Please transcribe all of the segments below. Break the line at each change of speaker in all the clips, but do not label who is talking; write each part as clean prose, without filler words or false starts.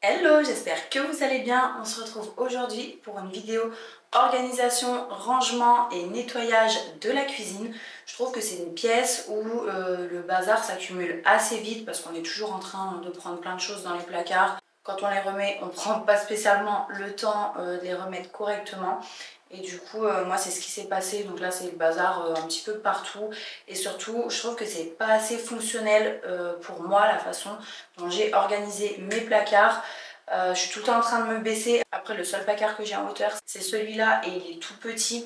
Hello, j'espère que vous allez bien. On se retrouve aujourd'hui pour une vidéo organisation, rangement et nettoyage de la cuisine. Je trouve que c'est une pièce où le bazar s'accumule assez vite parce qu'on est toujours en train de prendre plein de choses dans les placards. Quand on les remet, on ne prend pas spécialement le temps de les remettre correctement. Et du coup, moi c'est ce qui s'est passé. Donc là c'est le bazar un petit peu partout. Et surtout, je trouve que c'est pas assez fonctionnel pour moi la façon dont j'ai organisé mes placards. Je suis tout le temps en train de me baisser. Après, le seul placard que j'ai en hauteur, c'est celui-là et il est tout petit.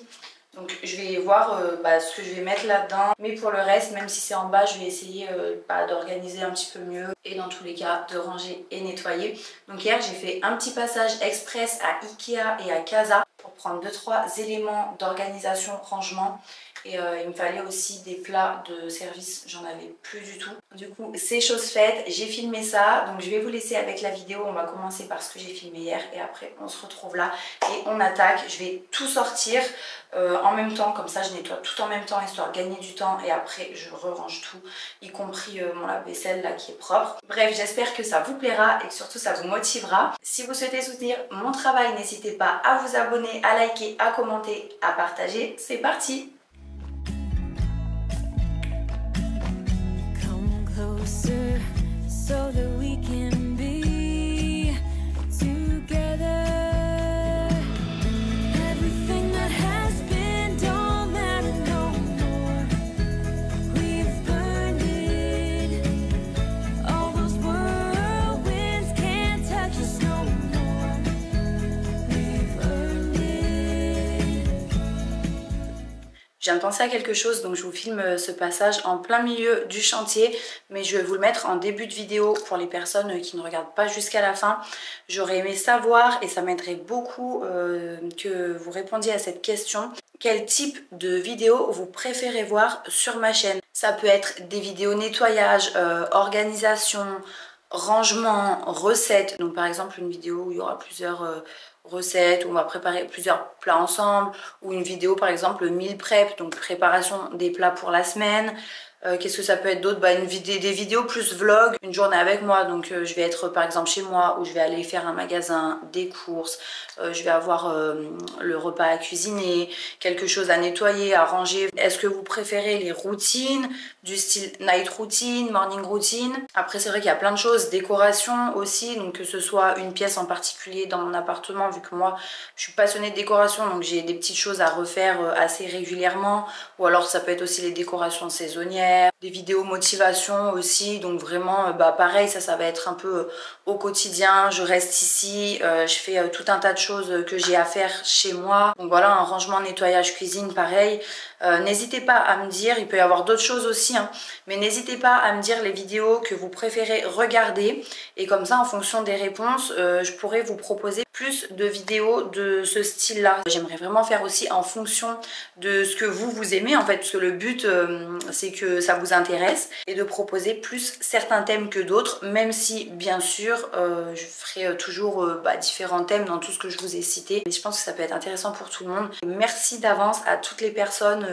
Donc je vais voir ce que je vais mettre là-dedans. Mais pour le reste, même si c'est en bas, je vais essayer d'organiser un petit peu mieux. Et dans tous les cas, de ranger et nettoyer. Donc hier, j'ai fait un petit passage express à Ikea et à Casa pour prendre 2-3 éléments d'organisation, rangement. Et il me fallait aussi des plats de service, j'en avais plus du tout. Du coup, c'est chose faite, j'ai filmé ça. Donc je vais vous laisser avec la vidéo. On va commencer par ce que j'ai filmé hier et après on se retrouve là et on attaque. Je vais tout sortir en même temps, comme ça je nettoie tout en même temps histoire de gagner du temps. Et après je re-range tout, y compris mon lave-vaisselle là qui est propre. Bref, j'espère que ça vous plaira et que surtout ça vous motivera. Si vous souhaitez soutenir mon travail, n'hésitez pas à vous abonner, à liker, à commenter, à partager. C'est parti!
So that we can be together. Everything that has been don't matter no more. We've burned it. All those whirlwinds can't touch us no more. We've earned it.
Je viens de penser à quelque chose, donc je vous filme ce passage en plein milieu du chantier, mais je vais vous le mettre en début de vidéo pour les personnes qui ne regardent pas jusqu'à la fin. J'aurais aimé savoir, et ça m'aiderait beaucoup que vous répondiez à cette question, quel type de vidéo vous préférez voir sur ma chaîne. Ça peut être des vidéos nettoyage, organisation, rangement, recettes. Donc par exemple une vidéo où il y aura plusieurs recettes, où on va préparer plusieurs plats ensemble, ou une vidéo par exemple meal prep, donc préparation des plats pour la semaine. Qu'est-ce que ça peut être d'autre? Des vidéos plus vlog, une journée avec moi, donc je vais être par exemple chez moi où je vais aller faire un magasin, des courses, je vais avoir le repas à cuisiner, quelque chose à nettoyer, à ranger. Est-ce que vous préférez les routines du style night routine, morning routine? Après c'est vrai qu'il y a plein de choses, décoration aussi, donc que ce soit une pièce en particulier dans mon appartement, vu que moi je suis passionnée de décoration, donc j'ai des petites choses à refaire assez régulièrement, ou alors ça peut être aussi les décorations saisonnières, des vidéos motivation aussi, donc vraiment pareil, ça va être un peu au quotidien. Je reste ici, je fais tout un tas de choses que j'ai à faire chez moi, donc voilà, un rangement, nettoyage, cuisine pareil. N'hésitez pas à me dire, il peut y avoir d'autres choses aussi hein, mais n'hésitez pas à me dire les vidéos que vous préférez regarder, et comme ça en fonction des réponses je pourrais vous proposer plus de vidéos de ce style là. J'aimerais vraiment faire aussi en fonction de ce que vous aimez en fait, parce que le but c'est que ça vous intéresse, et de proposer plus certains thèmes que d'autres, même si bien sûr je ferai toujours différents thèmes dans tout ce que je vous ai cité, mais je pense que ça peut être intéressant pour tout le monde. Merci d'avance à toutes les personnes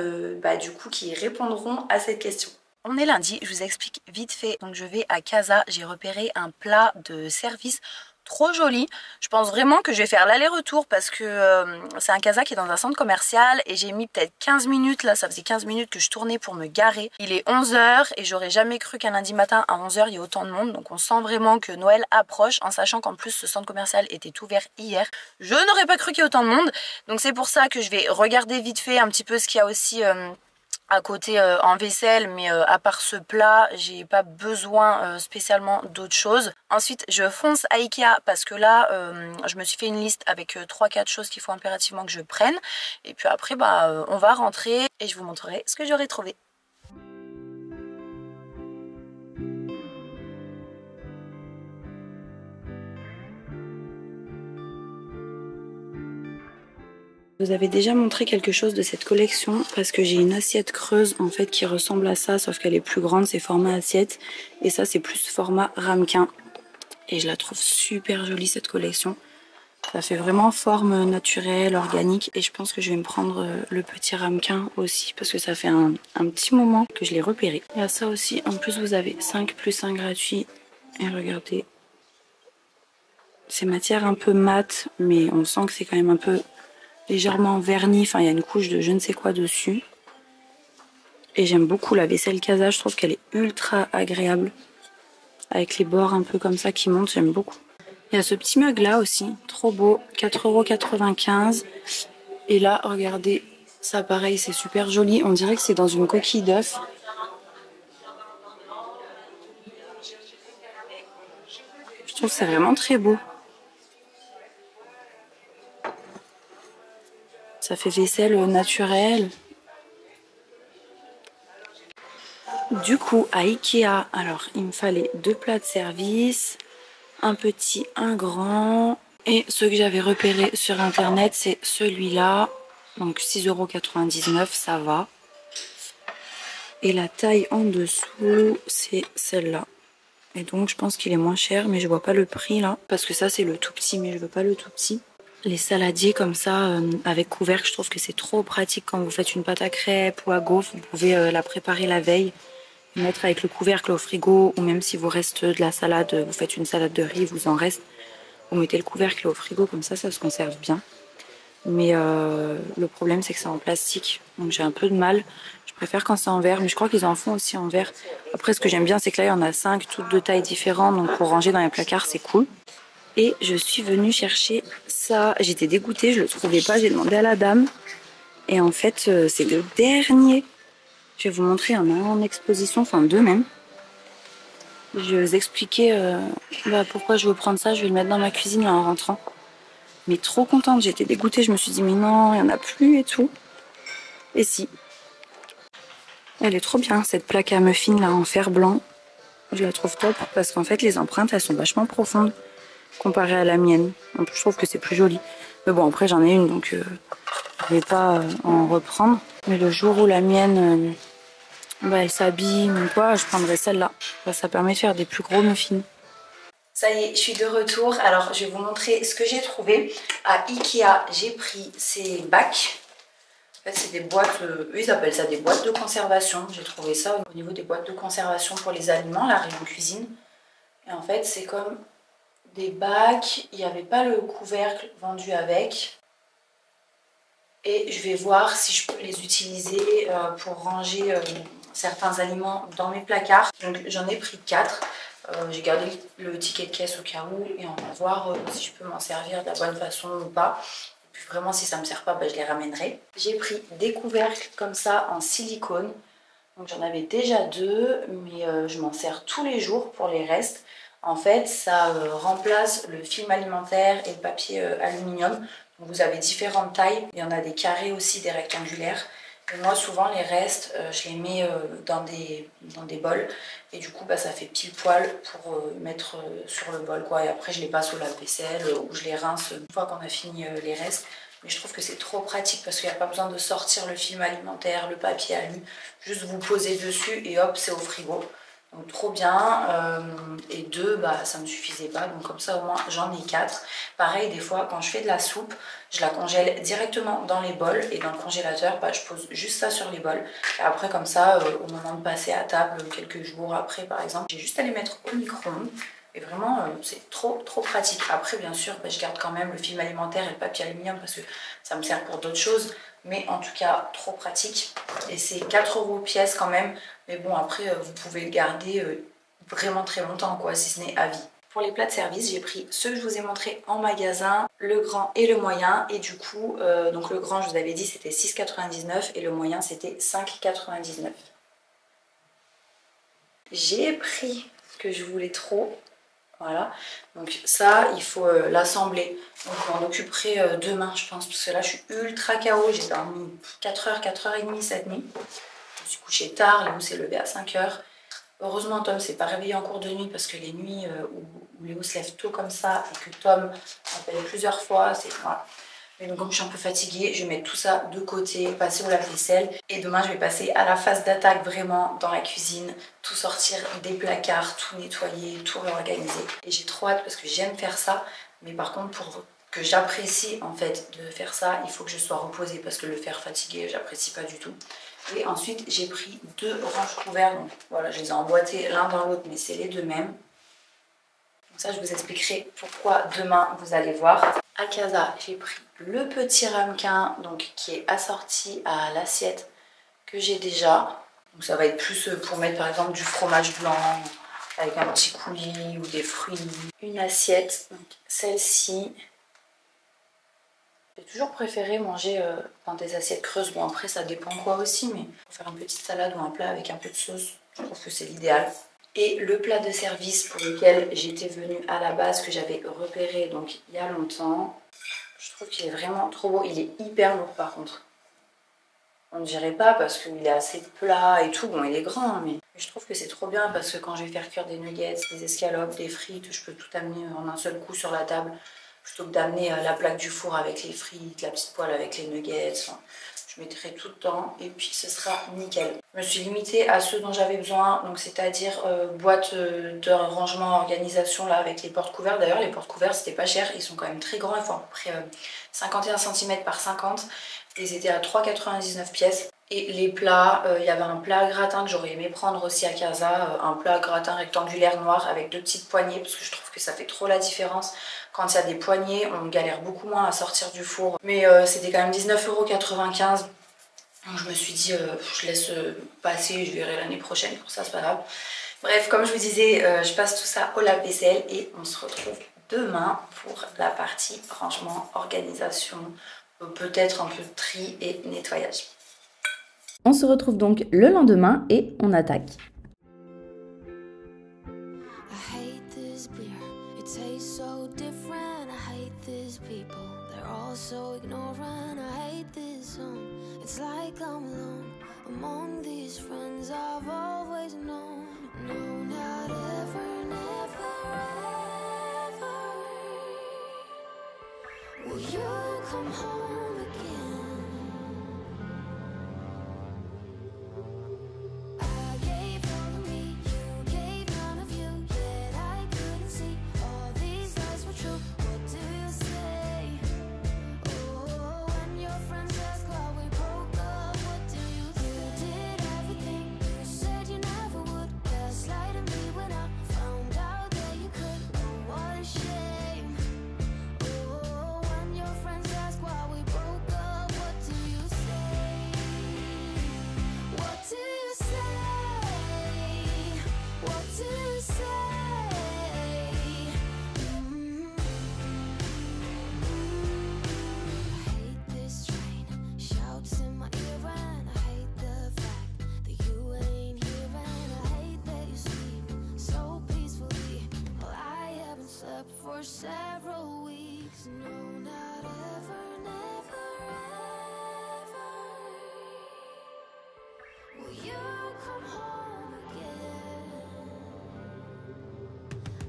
du coup qui répondront à cette question. On est lundi, je vous explique vite fait. Donc je vais à Casa, j'ai repéré un plat de service trop joli. Je pense vraiment que je vais faire l'aller-retour parce que c'est un Casa qui est dans un centre commercial, et j'ai mis peut-être 15 minutes là, ça faisait 15 minutes que je tournais pour me garer. Il est 11 h et j'aurais jamais cru qu'un lundi matin à 11 h il y ait autant de monde, donc on sent vraiment que Noël approche, en sachant qu'en plus ce centre commercial était ouvert hier. Je n'aurais pas cru qu'il y ait autant de monde, donc c'est pour ça que je vais regarder vite fait un petit peu ce qu'il y a aussi à côté en vaisselle, mais à part ce plat j'ai pas besoin spécialement d'autre chose. Ensuite je fonce à Ikea parce que là je me suis fait une liste avec 3-4 choses qu'il faut impérativement que je prenne, et puis après on va rentrer et je vous montrerai ce que j'aurai trouvé. Je vous avais déjà montré quelque chose de cette collection parce que j'ai une assiette creuse en fait qui ressemble à ça, sauf qu'elle est plus grande, c'est format assiette, et ça c'est plus format ramequin, et je la trouve super jolie cette collection. Ça fait vraiment forme naturelle, organique, et je pense que je vais me prendre le petit ramequin aussi parce que ça fait un petit moment que je l'ai repéré. Il y a ça aussi, en plus vous avez 5 + 1 gratuit, et regardez. C'est matière un peu mate, mais on sent que c'est quand même un peu légèrement verni. Enfin, il y a une couche de je ne sais quoi dessus. Et j'aime beaucoup la vaisselle Casa, je trouve qu'elle est ultra agréable. Avec les bords un peu comme ça qui montent, j'aime beaucoup. Il y a ce petit mug là aussi, trop beau, 4,95 €. Et là, regardez, ça pareil, c'est super joli. On dirait que c'est dans une coquille d'œuf. Je trouve que c'est vraiment très beau. Ça fait vaisselle naturelle. Du coup, à Ikea, alors il me fallait 2 plats de service, un petit, un grand. Et ce que j'avais repéré sur internet, c'est celui-là. Donc 6,99 €, ça va. Et la taille en dessous, c'est celle-là. Et donc je pense qu'il est moins cher, mais je vois pas le prix là. Parce que ça, c'est le tout petit, mais je veux pas le tout petit. Les saladiers comme ça, avec couvercle, je trouve que c'est trop pratique quand vous faites une pâte à crêpes ou à gaufres. Vous pouvez la préparer la veille, mettre avec le couvercle au frigo, ou même si vous reste de la salade, vous faites une salade de riz, vous en reste, vous mettez le couvercle au frigo, comme ça se conserve bien. Mais le problème, c'est que c'est en plastique, donc j'ai un peu de mal. Je préfère quand c'est en verre, mais je crois qu'ils en font aussi en verre. Après, ce que j'aime bien, c'est que là, il y en a 5, toutes de tailles différentes, donc pour ranger dans les placards, c'est cool. Et je suis venue chercher ça. J'étais dégoûtée, je le trouvais pas. J'ai demandé à la dame. Et en fait, c'est le dernier. Je vais vous montrer, il y en a un en exposition, enfin 2 même. Je vais vous expliquer pourquoi je veux prendre ça. Je vais le mettre dans ma cuisine là, en rentrant. Mais trop contente, j'étais dégoûtée. Je me suis dit, mais non, il n'y en a plus et tout. Et si. Elle est trop bien, cette plaque à muffins là en fer blanc. Je la trouve top parce qu'en fait, les empreintes, elles sont vachement profondes comparé à la mienne. En plus, je trouve que c'est plus joli. Mais bon, après, j'en ai une, donc je vais pas en reprendre. Mais le jour où la mienne, elle s'abîme ou quoi, je prendrai celle-là. Ça permet de faire des plus gros muffins. Ça y est, je suis de retour. Alors, je vais vous montrer ce que j'ai trouvé. À Ikea, j'ai pris ces bacs. En fait, c'est des boîtes, eux, ils appellent ça des boîtes de conservation. J'ai trouvé ça au niveau des boîtes de conservation pour les aliments, la rayon cuisine. Et en fait, c'est comme des bacs, il n'y avait pas le couvercle vendu avec. Et je vais voir si je peux les utiliser pour ranger certains aliments dans mes placards. Donc j'en ai pris 4. J'ai gardé le ticket de caisse au cas où et on va voir si je peux m'en servir de la bonne façon ou pas. Et puis vraiment, si ça ne me sert pas, je les ramènerai. J'ai pris des couvercles comme ça en silicone. Donc j'en avais déjà 2, mais je m'en sers tous les jours pour les restes. En fait, ça remplace le film alimentaire et le papier aluminium. Donc, vous avez différentes tailles. Il y en a des carrés aussi, des rectangulaires. Et moi, souvent, les restes, je les mets dans des bols. Et du coup, ça fait pile poil pour mettre sur le bol, quoi. Et après, je les passe au lave-vaisselle ou je les rince une fois qu'on a fini les restes. Mais je trouve que c'est trop pratique parce qu'il n'y a pas besoin de sortir le film alimentaire, le papier alu. Juste vous posez dessus et hop, c'est au frigo. Donc trop bien, et 2, ça me suffisait pas, donc comme ça au moins j'en ai 4. Pareil, des fois quand je fais de la soupe, je la congèle directement dans les bols et dans le congélateur, je pose juste ça sur les bols. Et après comme ça, au moment de passer à table quelques jours après par exemple, j'ai juste à les mettre au micro-ondes. Et vraiment, c'est trop pratique. Après, bien sûr, je garde quand même le film alimentaire et le papier aluminium parce que ça me sert pour d'autres choses. Mais en tout cas, trop pratique. Et c'est 4 € pièce quand même. Mais bon, après, vous pouvez le garder vraiment très longtemps, quoi, si ce n'est à vie. Pour les plats de service, j'ai pris ceux que je vous ai montrés en magasin, le grand et le moyen. Et du coup, donc le grand, je vous avais dit, c'était 6,99 € et le moyen, c'était 5,99 €. J'ai pris ce que je voulais trop. Voilà, donc ça, il faut l'assembler. Donc je m'en occuperai demain, je pense, parce que là, je suis ultra KO. J'ai dormi 4h, 4h30 cette nuit. Je me suis couchée tard, Léo s'est levé à 5h. Heureusement, Tom s'est pas réveillé en cours de nuit, parce que les nuits où Léo se lève tôt comme ça, et que Tom m'appelle plusieurs fois, c'est... Voilà. Mais donc comme je suis un peu fatiguée, je vais mettre tout ça de côté, passer au lave-vaisselle. Et demain, je vais passer à la phase d'attaque vraiment dans la cuisine. Tout sortir des placards, tout nettoyer, tout réorganiser. Et j'ai trop hâte parce que j'aime faire ça. Mais par contre, pour que j'apprécie en fait de faire ça, il faut que je sois reposée parce que le faire fatigué, j'apprécie pas du tout. Et ensuite, j'ai pris 2 ranges couverts. Donc voilà, je les ai emboîtés l'un dans l'autre, mais c'est les 2 mêmes. Ça, je vous expliquerai pourquoi demain, vous allez voir. À Casa, j'ai pris le petit ramequin donc, qui est assorti à l'assiette que j'ai déjà. Donc ça va être plus pour mettre par exemple du fromage blanc avec un petit coulis ou des fruits. Une assiette, celle-ci. J'ai toujours préféré manger dans des assiettes creuses. Bon après ça dépend quoi aussi, mais pour faire une petite salade ou un plat avec un peu de sauce, je trouve que c'est l'idéal. Et le plat de service pour lequel j'étais venue à la base, que j'avais repéré donc il y a longtemps. Je trouve qu'il est vraiment trop beau. Il est hyper lourd par contre. On ne dirait pas parce qu'il est assez plat et tout. Bon, il est grand, mais je trouve que c'est trop bien parce que quand je vais faire cuire des nuggets, des escalopes, des frites, je peux tout amener en un seul coup sur la table plutôt que d'amener la plaque du four avec les frites, la petite poêle avec les nuggets. Enfin, je mettrai tout dedans et puis ce sera nickel. Je me suis limitée à ce dont j'avais besoin, donc c'est-à-dire boîte de rangement, organisation là avec les portes couverts. D'ailleurs, les portes couverts c'était pas cher, ils sont quand même très grands, ils font à peu près 51 cm par 50. Ils étaient à 3,99 pièces. Et les plats, il y avait un plat gratin que j'aurais aimé prendre aussi à Casa, un plat gratin rectangulaire noir avec 2 petites poignées parce que je trouve que ça fait trop la différence. Quand il y a des poignées, on galère beaucoup moins à sortir du four. Mais c'était quand même 19,95 €. Donc je me suis dit, je laisse passer, je verrai l'année prochaine, pour ça c'est pas grave. Bref, comme je vous disais, je passe tout ça au lave-vaisselle et on se retrouve demain pour la partie rangement, organisation, peut-être un peu de tri et nettoyage.
On se retrouve donc le lendemain et on attaque.
I hate this beer, it tastes so different. I hate these people, they're all so ignorant. I hate this song, it's like I'm alone among these friends I've always known. No, not ever, never, ever. Will you come home again? I gave all of me, you gave none of you, yet I couldn't see all these lies were true. What do you say? Oh, when your friends ask why we broke up, what do you say? You did everything you said you never would. Gaslighting me when I found out that you could. Oh, what a shame. Oh, when your friends ask why we broke up, what do you say? What do you say? What do you say? I hate this train, shouts in my ear, and I hate the fact that you ain't here, and I hate that you sleep so peacefully while I haven't slept for several weeks. No, not ever, never, ever. Will you come home again?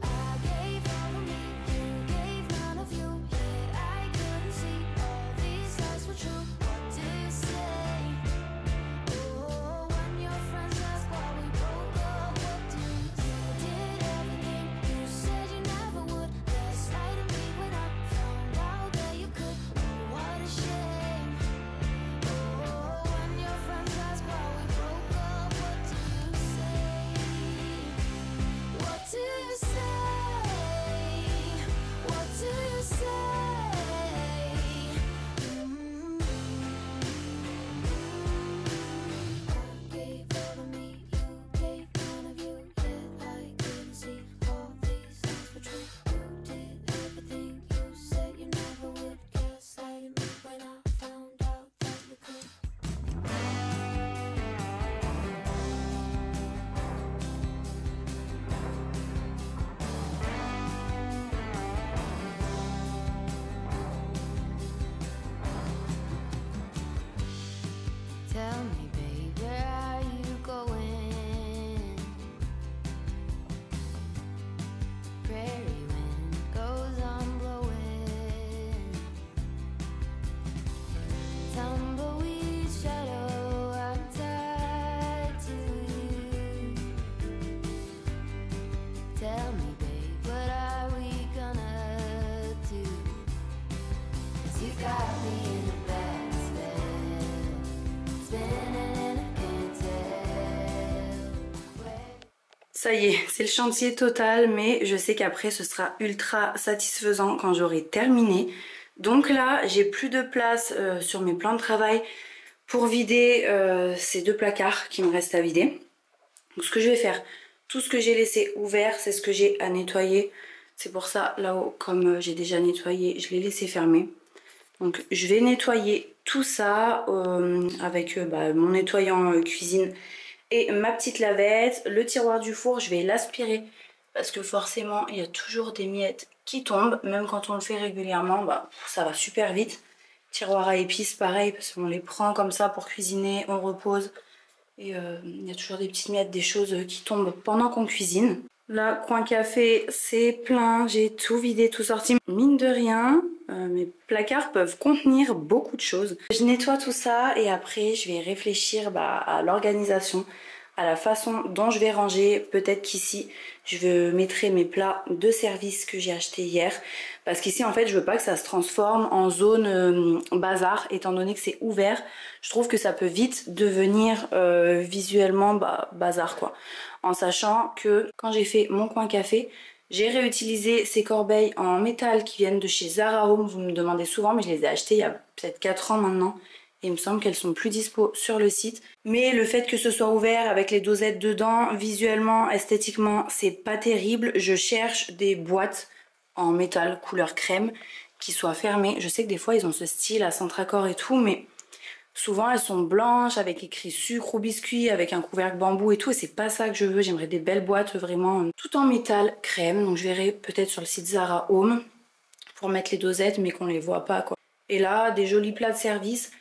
I gave all of me, you gave none of you, yet I couldn't see all these lies were true. What do you say? Oh, when your friends ask why we broke up, what do you say? You did everything you said you never would. Gaslighting me when I found out that you could. Oh, what a shame. Oh, when your friends ask why we broke up, what do you say? What do you say? What do you say? I gave all of me, you gave none of you, yet I couldn't see all these lies were true. You did everything you said you never would. Gaslighting me when I found out that you could. Tell me, baby, where are you going? Prairie wind goes on blowing. Tumbleweed shadow, I'm tied to you. Tell me, babe, what are we gonna do? 'Cause you got me in a bad spinning and I can't tell.
Ça y est, c'est le chantier total, mais je sais qu'après ce sera ultra satisfaisant quand j'aurai terminé. Donc là, j'ai plus de place sur mes plans de travail pour vider ces 2 placards qui me restent à vider. Donc ce que je vais faire, tout ce que j'ai laissé ouvert, c'est ce que j'ai à nettoyer. C'est pour ça, là-haut, comme j'ai déjà nettoyé, je l'ai laissé fermer. Donc je vais nettoyer tout ça avec mon nettoyant cuisine et ma petite lavette. Le tiroir du four, je vais l'aspirer parce que forcément il y a toujours des miettes qui tombent. Même quand on le fait régulièrement, ça va super vite. Tiroir à épices, pareil, parce qu'on les prend comme ça pour cuisiner, on repose. Et il y a toujours des petites miettes, des choses qui tombent pendant qu'on cuisine. Là, coin café, c'est plein, j'ai tout vidé, tout sorti. Mine de rien, mes placards peuvent contenir beaucoup de choses. Je nettoie tout ça et après, je vais réfléchir à l'organisation, à la façon dont je vais ranger. Peut-être qu'ici, je mettrai mes plats de service que j'ai achetés hier. Parce qu'ici, en fait, je veux pas que ça se transforme en zone bazar, étant donné que c'est ouvert. Je trouve que ça peut vite devenir visuellement bazar, quoi. En sachant que quand j'ai fait mon coin café, j'ai réutilisé ces corbeilles en métal qui viennent de chez Zara Home. Vous me demandez souvent, mais je les ai achetées il y a peut-être 4 ans maintenant. Et il me semble qu'elles sont plus dispo sur le site. Mais le fait que ce soit ouvert avec les dosettes dedans, visuellement, esthétiquement, c'est pas terrible. Je cherche des boîtes en métal couleur crème qui soient fermées. Je sais que des fois ils ont ce style à centre-accord et tout, mais souvent elles sont blanches avec écrit sucre ou biscuit avec un couvercle bambou et tout, et c'est pas ça que je veux. J'aimerais des belles boîtes vraiment tout en métal crème. Donc je verrai peut-être sur le site Zara Home pour mettre les dosettes mais qu'on les voit pas, quoi. Et là, des jolis plats de service.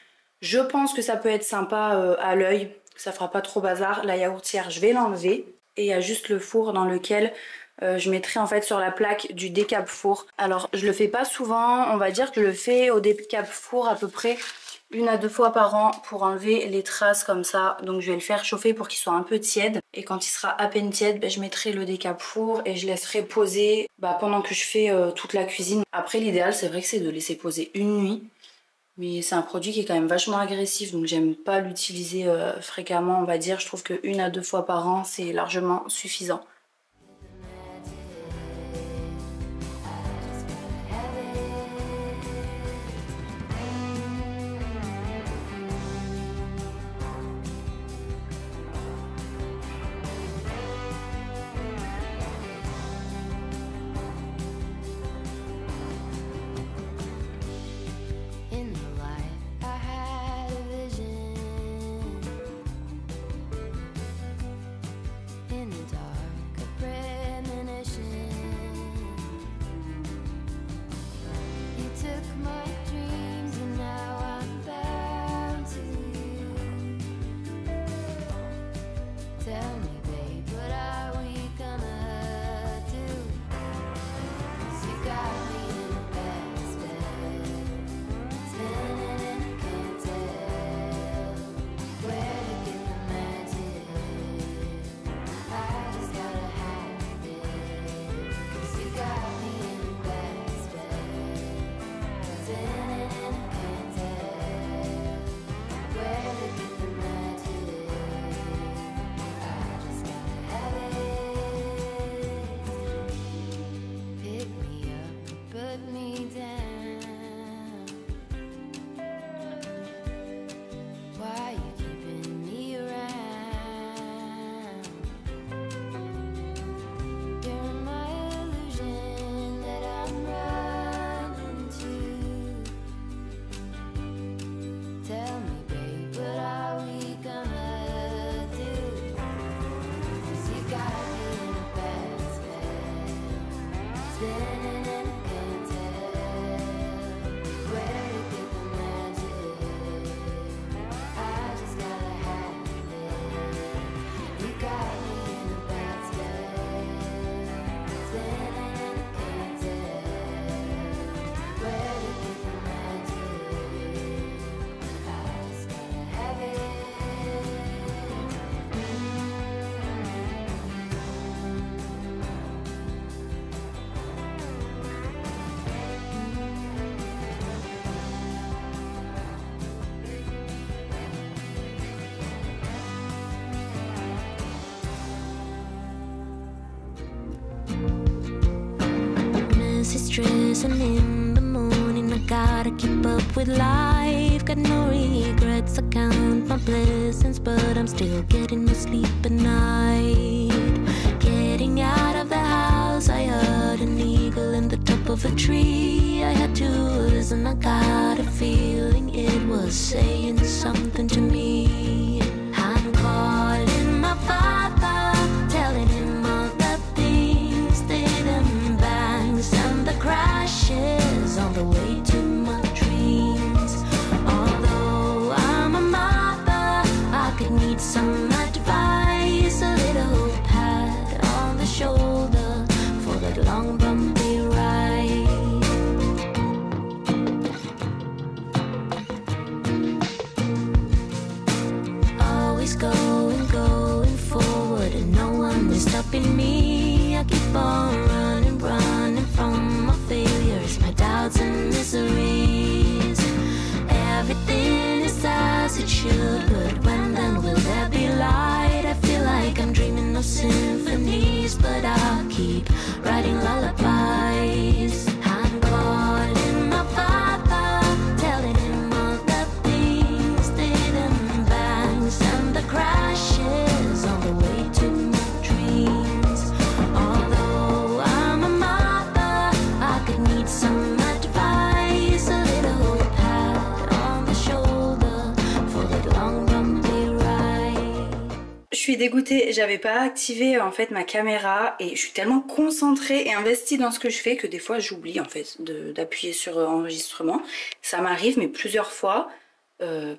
Je pense que ça peut être sympa à l'œil, ça fera pas trop bazar. La yaourtière, je vais l'enlever et il y a juste le four dans lequel je mettrai en fait sur la plaque du décape four. Alors je le fais pas souvent, on va dire que je le fais au décape four à peu près 1 à 2 fois par an pour enlever les traces comme ça. Donc je vais le faire chauffer pour qu'il soit un peu tiède. Et quand il sera à peine tiède, je mettrai le décape four et je laisserai poser pendant que je fais toute la cuisine. Après l'idéal c'est vrai que c'est de laisser poser une nuit. Mais c'est un produit qui est quand même vachement agressif, donc j'aime pas l'utiliser fréquemment, on va dire. Je trouve que 1 à 2 fois par an, c'est largement suffisant.
In the light, I had a vision. In the dark, stressing in the morning. I gotta keep up with life. Got no regrets. I count my blessings, but I'm still getting no sleep at night. Getting out of the house, I heard an eagle in the top of a tree. I had to listen. I got a feeling it was saying something to me. I'm calling my father, telling him all the things, the bangs and the crashes on the way to my dreams. Although I'm a mother, I could need some advice, a little pat on the shoulder for that long bumpy ride. Always going forward, and no one is stopping me. I keep on running from my failures, my doubts and miseries. Everything is as it should, but when then will there be light? I feel like I'm dreaming of symphonies, but I'll keep writing lullabies. I'm calling my father, telling him all the things, the bangs and the crashes on the way to my dreams. Although I'm a mother, I could need some advice, a little pat on the shoulder for that long bumpy ride.
Je suis dégoûtée, j'avais pas activé en fait ma caméra et je suis tellement concentrée et investie dans ce que je fais que des fois j'oublie en fait d'appuyer sur enregistrement. Ça m'arrive mais plusieurs fois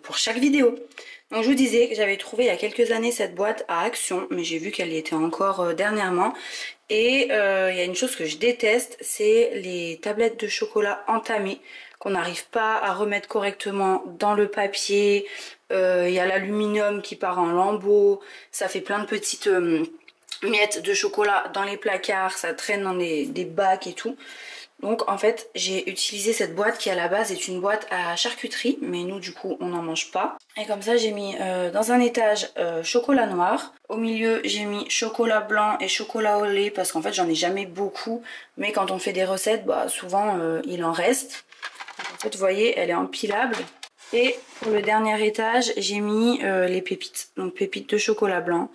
pour chaque vidéo. Donc je vous disais que j'avais trouvé il y a quelques années cette boîte à Action, mais j'ai vu qu'elle y était encore dernièrement. Et il y a une chose que je déteste, c'est les tablettes de chocolat entamées qu'on n'arrive pas à remettre correctement dans le papier. Il y a l'aluminium qui part en lambeaux, ça fait plein de petites miettes de chocolat dans les placards, ça traîne dans des bacs et tout. Donc en fait j'ai utilisé cette boîte qui à la base est une boîte à charcuterie, mais nous du coup on n'en mange pas. Et comme ça j'ai mis dans un étage chocolat noir, au milieu j'ai mis chocolat blanc et chocolat au lait parce qu'en fait j'en ai jamais beaucoup, mais quand on fait des recettes bah souvent il en reste. En fait vous voyez elle est empilable. Et pour le dernier étage j'ai mis les pépites, donc pépites de chocolat blanc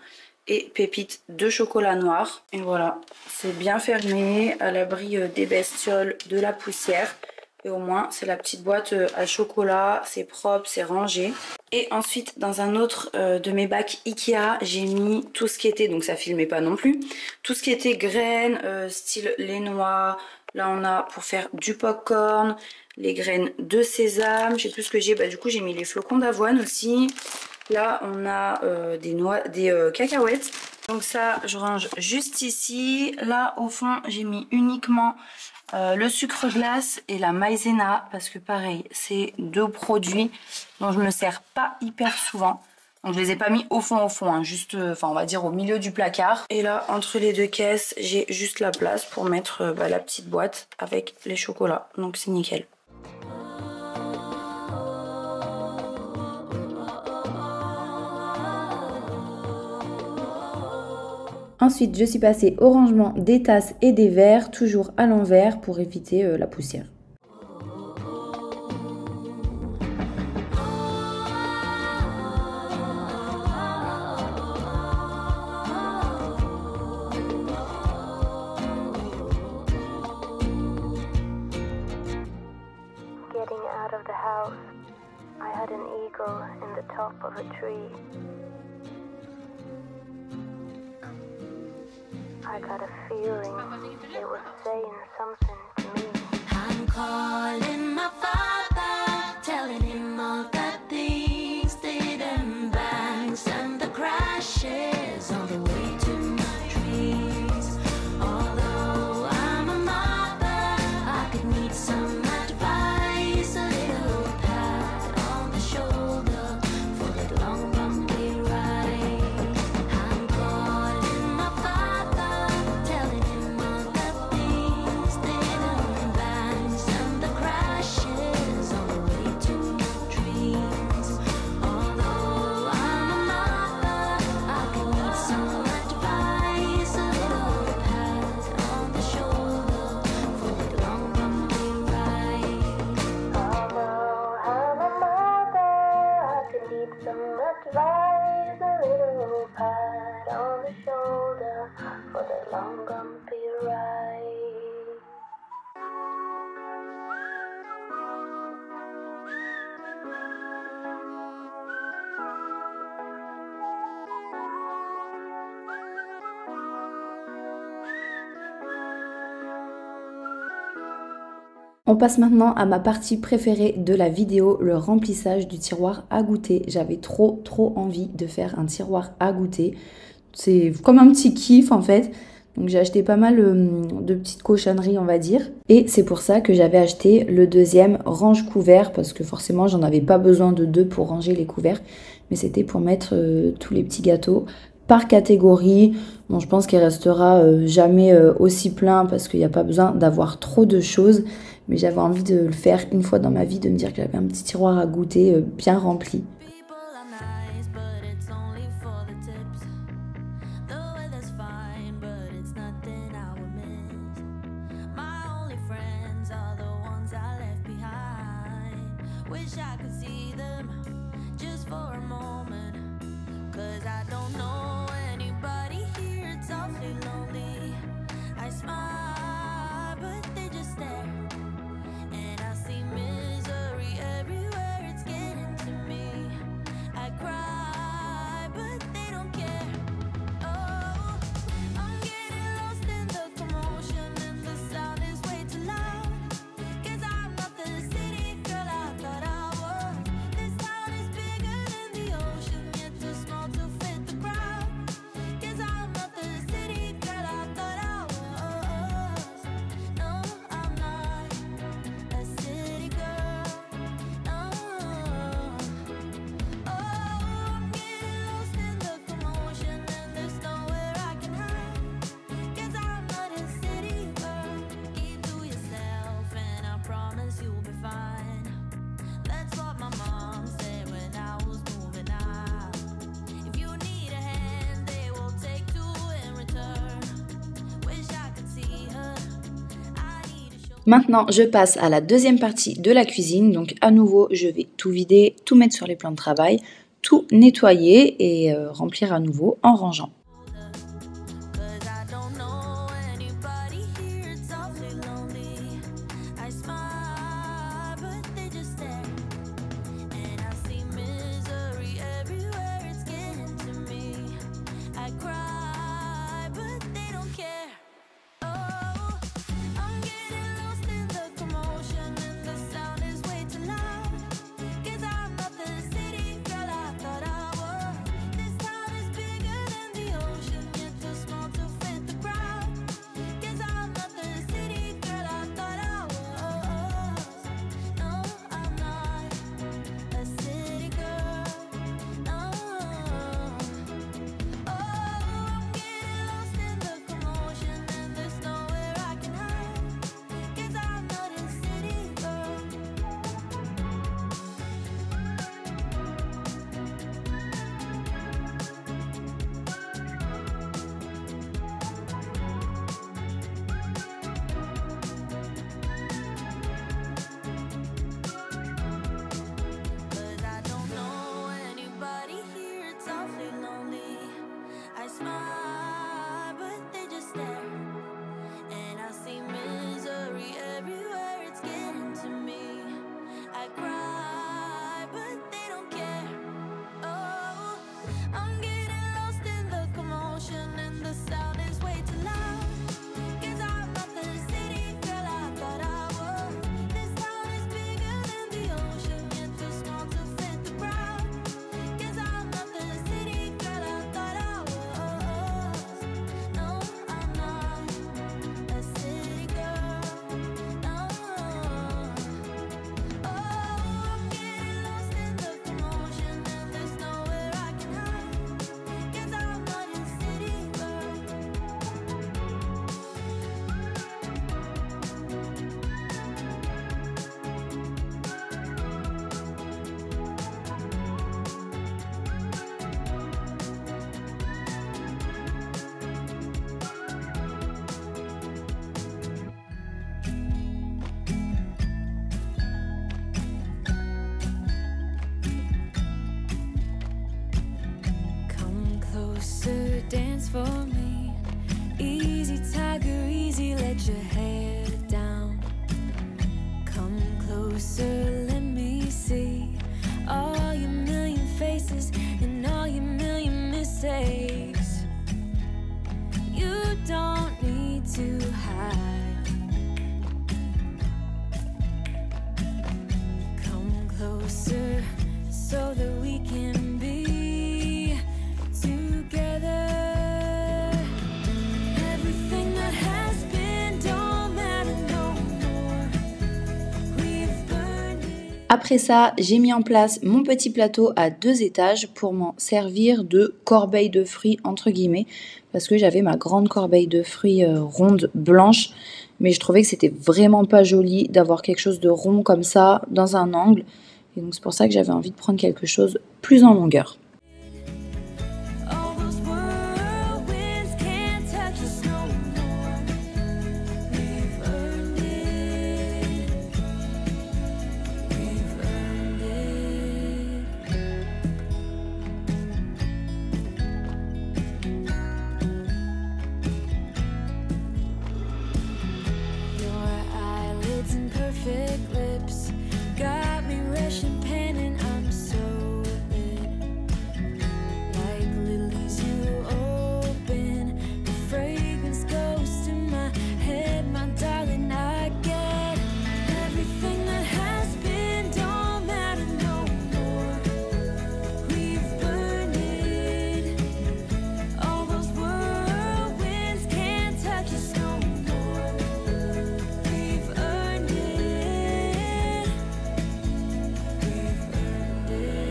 et pépites de chocolat noir. Et voilà, c'est bien fermé, à l'abri des bestioles, de la poussière. Et au moins c'est la petite boîte à chocolat, c'est propre, c'est rangé. Et ensuite dans un autre de mes bacs Ikea, j'ai mis tout ce qui était, donc ça filmait pas non plus, tout ce qui était graines, style les noix. Là on a pour faire du popcorn, les graines de sésame, je sais plus ce que j'ai, bah du coup j'ai mis les flocons d'avoine aussi. Là on a des cacahuètes, donc ça je range juste ici. Là au fond j'ai mis uniquement le sucre glace et la maïzena, parce que pareil c'est deux produits dont je me sers pas hyper souvent. Donc je les ai pas mis au fond hein, juste enfin on va dire au milieu du placard. Et là entre les deux caisses j'ai juste la place pour mettre la petite boîte avec les chocolats, donc c'est nickel.
Ensuite, je suis passée au rangement des tasses et des verres, toujours à l'envers pour éviter la poussière.
Getting out of the house, I had an eagle in the top of a tree. I got a feeling it was saying something to me. I'm calling my father, telling him all the things, the bangs and the crashes on the way to my dreams. Although I'm a mother, I could need some advice, a little pat on the shoulder for that long bumpy ride. I'm calling my telling him all the things, the bangs and the crashes. long gonna be right.
On passe maintenant à ma partie préférée de la vidéo, le remplissage du tiroir à goûter. J'avais trop envie de faire un tiroir à goûter. C'est comme un petit kiff en fait. Donc j'ai acheté pas mal de petites cochonneries on va dire. Et c'est pour ça que j'avais acheté le deuxième range couvert parce que forcément j'en avais pas besoin de deux pour ranger les couverts. Mais c'était pour mettre tous les petits gâteaux par catégorie. Bon, je pense qu'il restera jamais aussi plein parce qu'il n'y a pas besoin d'avoir trop de choses. Mais j'avais envie de le faire une fois dans ma vie, de me dire que j'avais un petit tiroir à goûter bien rempli.
People are nice, but it's only for the tips. The weather's fine, but it's nothing I would miss. My only friends are the ones I left behind. Wish I could see them just for a moment. 'Cause I don't know anybody here, it's awfully lonely. I smile, but they just stare. And I see misery everywhere, it's getting to me. I cry, but they don't care. Oh, I'm getting lost in the commotion, and the sound is way too loud. 'Cause I'm not the city girl I thought I was. This town is bigger than the ocean, yet too small to fit the crowd. 'Cause I'm not the city girl I thought I was. No, I'm not a city girl. No. Oh, I'm getting lost in the commotion, and there's nowhere I can hide. 'Cause I'm not a city girl. Keep to yourself, and I promise you'll be fine. That's what my mom said when I was moving out. If you need a hand, they will take two in return. Wish I could see her. I need a show.
Maintenant, je passe à la deuxième partie de la cuisine. Donc à nouveau, je vais tout vider, tout mettre sur les plans de travail, tout nettoyer et remplir à nouveau en rangeant.
'Cause I don't know anybody here, it's awfully lonely. I smile, but they just stare. And I see misery everywhere, it's getting to me. I cry, but they don't care. Oh, I'm getting lost in the commotion, and the sound is way too loud. 'Cause I'm not the city girl I thought I was. This town is bigger than the your hair down. Come closer, let me see all your million faces and all your million mistakes. You don't need to hide. Come closer so that we can be together. Everything that has been don't matter no more. We've burned it.
Après ça, j'ai mis en place mon petit plateau à 2 étages pour m'en servir de corbeille de fruits entre guillemets, parce que j'avais ma grande corbeille de fruits ronde blanche, mais je trouvais que c'était vraiment pas joli d'avoir quelque chose de rond comme ça dans un angle, et donc c'est pour ça que j'avais envie de prendre quelque chose plus en longueur.
All those whirlwinds can't touch us no more. We've earned it. We've earned it. Your eyelids and perfect lips got me rushing, pen, and I'm so lit. Like lilies you open, the fragrance goes to my head, my darling. I get everything that has been don't matter no more. We've burned it. All those whirlwinds can't touch us no more. We've earned it. We've earned it.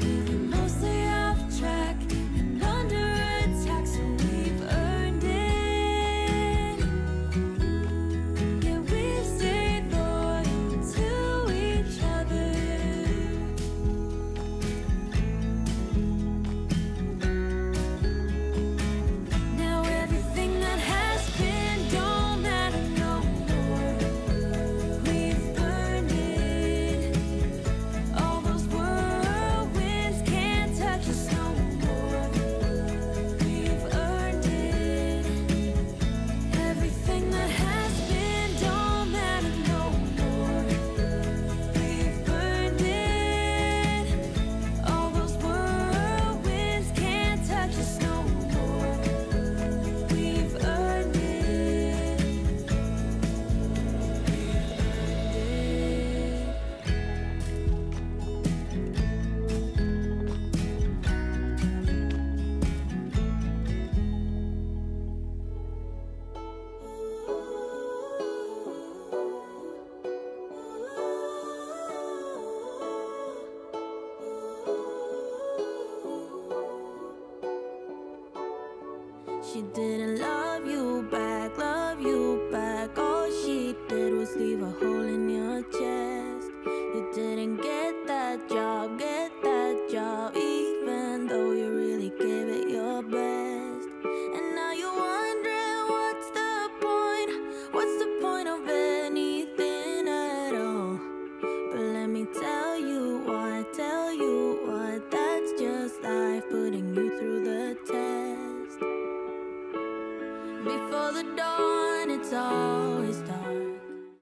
We've been mostly off track and under attack, so we've earned it. Yeah, we've stayed loyal to each other. Now everything that has been don't matter no more. We've burned it. All those whirlwinds can't touch us no more. We've earned it. Everything that has been don't matter no more. We've burned it. All those whirlwinds can't touch us no more. We've earned it. She didn't love you back, love you back. All she did was leave a hole in your chest. You didn't get that job, even though you really gave it your best. And now you're wondering what's the point of anything at all? But let me tell you what, that's just life putting you through the test. Before the dawn, it's always dark.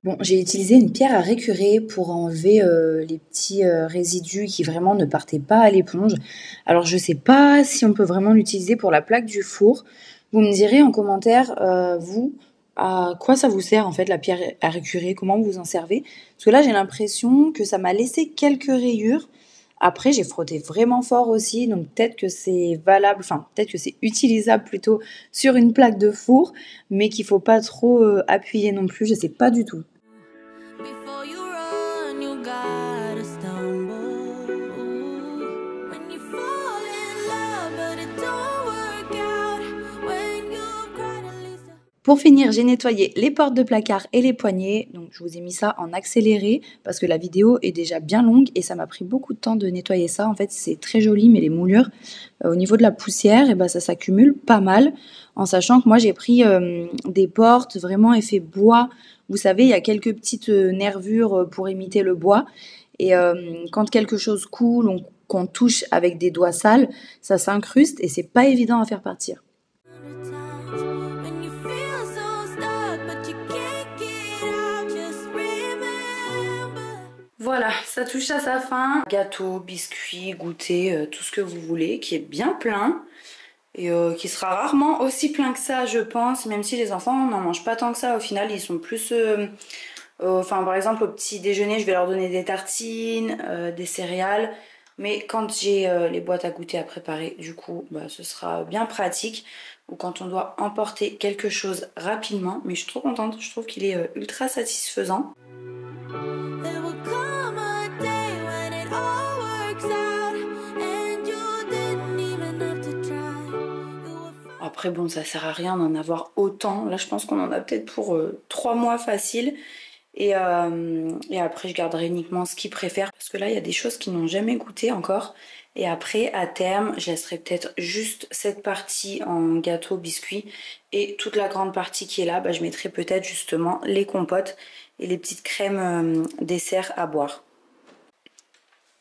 Bon, j'ai utilisé une pierre à récurer pour enlever les petits résidus qui vraiment ne partaient pas à l'éponge. Alors je sais pas si on peut vraiment l'utiliser pour la plaque du four. Vous me direz en commentaire, vous, à quoi ça vous sert en fait la pierre à récurer, comment vous en servez. Parce que là j'ai l'impression que ça m'a laissé quelques rayures. Après j'ai frotté vraiment fort aussi, donc peut-être que c'est valable, enfin peut-être que c'est utilisable plutôt sur une plaque de four, mais qu'il faut pas trop appuyer non plus, je sais pas du tout.
Before you run, you gotta stumble. When you fall in love, but it don't work out. When you cried at least.
Pour finir, j'ai nettoyé les portes de placard et les poignées. Donc je vous ai mis ça en accéléré parce que la vidéo est déjà bien longue et ça m'a pris beaucoup de temps de nettoyer ça. En fait, c'est très joli, mais les moulures au niveau de la poussière, et ben, ça s'accumule pas mal. En sachant que moi, j'ai pris des portes vraiment effet bois. Vous savez, il y a quelques petites nervures pour imiter le bois. Et quand quelque chose coule, qu'on touche avec des doigts sales, ça s'incruste et c'est pas évident à faire partir.
When you feel so stuck, but you can't get out, just remember.
Voilà, ça touche à sa fin. Gâteau, biscuits, goûter, tout ce que vous voulez, qui est bien plein. Et qui sera rarement aussi plein que ça, je pense, même si les enfants n'en mangent pas tant que ça. Au final, ils sont plus... Enfin, par exemple, au petit déjeuner, je vais leur donner des tartines, des céréales. Mais quand j'ai les boîtes à goûter à préparer, du coup, bah, ce sera bien pratique. Ou quand on doit emporter quelque chose rapidement. Mais je suis trop contente, je trouve qu'il est ultra satisfaisant.
There will come a day when it all works out, and you didn't even have to try. You will find
Après, bon, ça sert à rien d'en avoir autant. Là, je pense qu'on en a peut-être pour 3 mois facile. Et après, je garderai uniquement ce qu'ils préfèrent. Parce que là, il y a des choses qu'ils n'ont jamais goûté encore. Et après, à terme, je laisserai peut-être juste cette partie en gâteau, biscuit. Et toute la grande partie qui est là, bah, je mettrai peut-être justement les compotes et les petites crèmes dessert à boire.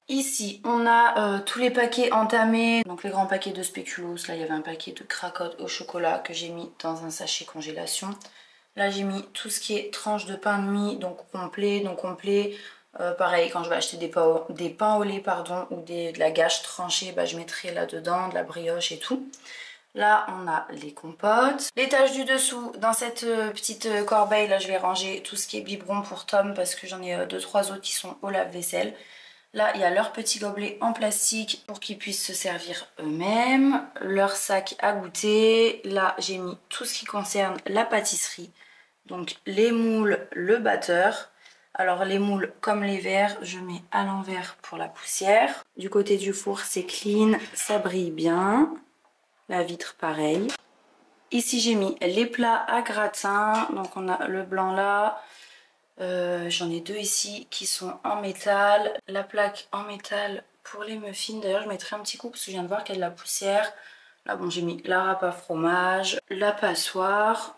Ici, on a tous les paquets entamés. Donc les grands paquets de spéculoos. Là, il y avait un paquet de cracottes au chocolat que j'ai mis dans un sachet congélation. Là, j'ai mis tout ce qui est tranche de pain de mie, donc complet, non complet. Pareil, quand je vais acheter des pains au lait pardon, ou de la gâche tranchée, bah, je mettrai là-dedans de la brioche et tout. Là, on a les compotes. L'étage du dessous, dans cette petite corbeille, là, je vais ranger tout ce qui est biberon pour Tom parce que j'en ai 2-3 autres qui sont au lave-vaisselle. Là, il y a leur petit gobelet en plastique pour qu'ils puissent se servir eux-mêmes. Leur sac à goûter. Là, j'ai mis tout ce qui concerne la pâtisserie. Donc, les moules, le batteur. Alors, les moules, comme les verres, je mets à l'envers pour la poussière. Du côté du four, c'est clean, ça brille bien. La vitre, pareil. Ici, j'ai mis les plats à gratin. Donc, on a le blanc là. J'en ai 2 ici qui sont en métal. La plaque en métal pour les muffins. D'ailleurs, je mettrai un petit coup parce que je viens de voir qu'il y a de la poussière. Là, bon, j'ai mis la râpe à fromage, la passoire.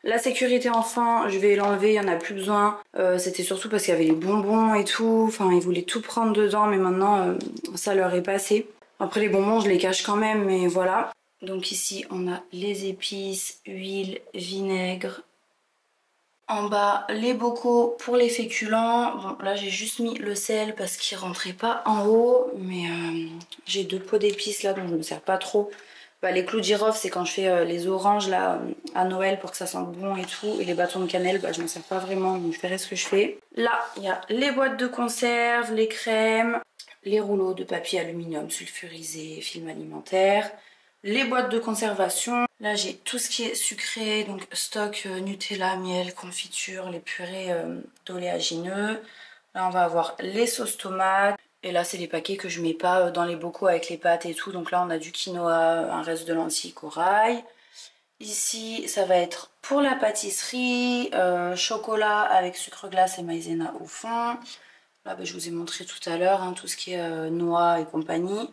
La sécurité enfant, je vais l'enlever, il n'y en a plus besoin. C'était surtout parce qu'il y avait les bonbons et tout. Enfin, ils voulaient tout prendre dedans, mais maintenant, ça leur est passé. Après, les bonbons, je les cache quand même, mais voilà. Donc ici, on a les épices, huile, vinaigre. En bas, les bocaux pour les féculents. Bon, là, j'ai juste mis le sel parce qu'il rentrait pas en haut. Mais j'ai 2 pots d'épices là, donc je ne me sers pas trop. Bah, les clous de girofle, c'est quand je fais les oranges là à Noël pour que ça sente bon et tout. Et les bâtons de cannelle, bah, je m'en sers pas vraiment, donc je verrai ce que je fais. Là, il y a les boîtes de conserve, les crèmes, les rouleaux de papier aluminium sulfurisé, film alimentaire, les boîtes de conservation. Là, j'ai tout ce qui est sucré, donc stock Nutella, miel, confiture, les purées d'oléagineux. Là, on va avoir les sauces tomates. Et là, c'est les paquets que je mets pas dans les bocaux avec les pâtes et tout. Donc là, on a du quinoa, un reste de lentilles corail. Ici, ça va être pour la pâtisserie, chocolat avec sucre glace et maïzena au fond. Là, je vous ai montré tout à l'heure, hein, tout ce qui est noix et compagnie.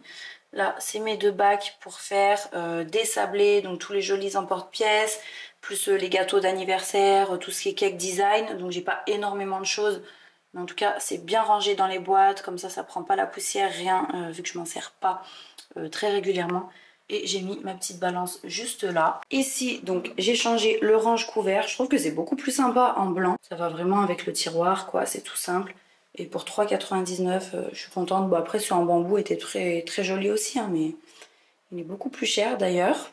Là, c'est mes 2 bacs pour faire des sablés, donc tous les jolis emporte-pièces, plus les gâteaux d'anniversaire, tout ce qui est cake design. Donc, j'ai pas énormément de choses. Mais en tout cas, c'est bien rangé dans les boîtes, comme ça prend pas la poussière, rien, vu que je m'en sers pas très régulièrement. Et j'ai mis ma petite balance juste là. Ici, donc, j'ai changé le range couvert. Je trouve que c'est beaucoup plus sympa en blanc. Ça va vraiment avec le tiroir, quoi, c'est tout simple. Et pour 3,99 €, je suis contente. Bon, après, celui en bambou était très, très joli aussi, hein, mais il est beaucoup plus cher d'ailleurs.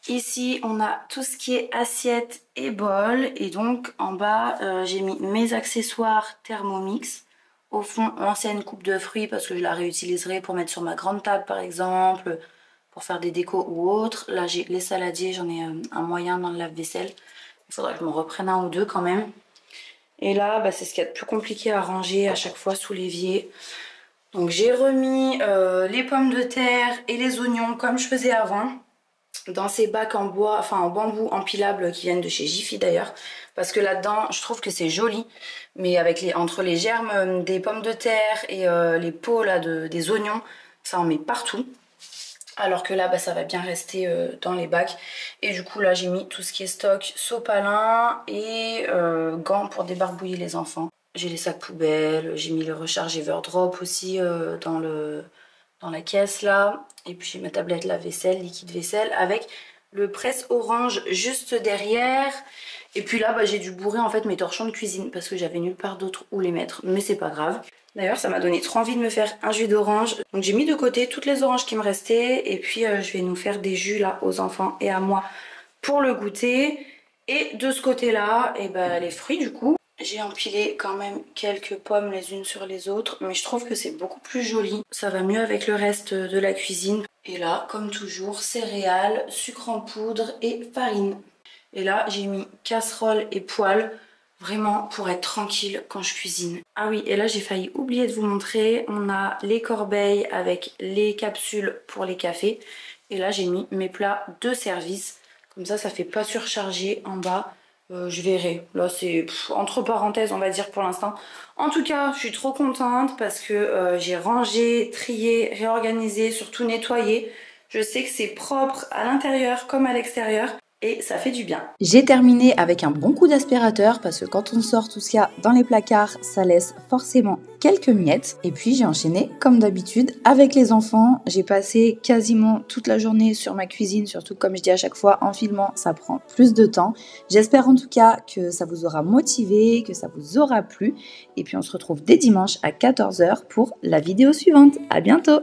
Ici, on a tout ce qui est assiette et bol. Et donc, en bas, j'ai mis mes accessoires Thermomix. Au fond, l'ancienne coupe de fruits parce que je la réutiliserai pour mettre sur ma grande table, par exemple, pour faire des décos ou autre. Là, j'ai les saladiers. J'en ai un moyen dans le lave-vaisselle. Il faudra que je m'en reprenne 1 ou 2 quand même. Et là, c'est ce qu'il y a de plus compliqué à ranger à chaque fois sous l'évier. Donc, j'ai remis les pommes de terre et les oignons comme je faisais avant. Dans ces bacs en bois, enfin en bambou empilable qui viennent de chez Jiffy d'ailleurs. Parce que là-dedans, je trouve que c'est joli. Mais avec entre les germes des pommes de terre et les peaux là, des oignons, ça en met partout. Alors que là, bah, ça va bien rester dans les bacs. Et du coup, là, j'ai mis tout ce qui est stock, sopalin et gants pour débarbouiller les enfants. J'ai les sacs poubelles, j'ai mis le recharge Everdrop aussi dans la caisse là. Et puis j'ai ma tablette lave-vaisselle, liquide vaisselle avec le presse orange juste derrière. Et puis là, bah, j'ai dû bourrer en fait mes torchons de cuisine parce que j'avais nulle part d'autre où les mettre. Mais c'est pas grave. D'ailleurs, ça m'a donné trop envie de me faire un jus d'orange. Donc j'ai mis de côté toutes les oranges qui me restaient. Et puis je vais nous faire des jus là aux enfants et à moi pour le goûter. Et de ce côté-là, et bah, les fruits du coup. J'ai empilé quand même quelques pommes les unes sur les autres. Mais je trouve que c'est beaucoup plus joli. Ça va mieux avec le reste de la cuisine. Et là, comme toujours, céréales, sucre en poudre et farine. Et là, j'ai mis casserole et poêle. Vraiment pour être tranquille quand je cuisine. Ah oui, et là j'ai failli oublier de vous montrer. On a les corbeilles avec les capsules pour les cafés. Et là j'ai mis mes plats de service. Comme ça fait pas surcharger en bas. Je verrai. Là c'est entre parenthèses on va dire pour l'instant. En tout cas, je suis trop contente parce que j'ai rangé, trié, réorganisé, surtout nettoyé. Je sais que c'est propre à l'intérieur comme à l'extérieur. Et ça fait du bien.
J'ai terminé avec un bon coup d'aspirateur parce que quand on sort tout ce qu'il y a dans les placards, ça laisse forcément quelques miettes. Et puis j'ai enchaîné comme d'habitude avec les enfants. J'ai passé quasiment toute la journée sur ma cuisine, surtout comme je dis à chaque fois en filmant, ça prend plus de temps. J'espère en tout cas que ça vous aura motivé, que ça vous aura plu. Et puis on se retrouve dès dimanche à 14 h pour la vidéo suivante. À bientôt!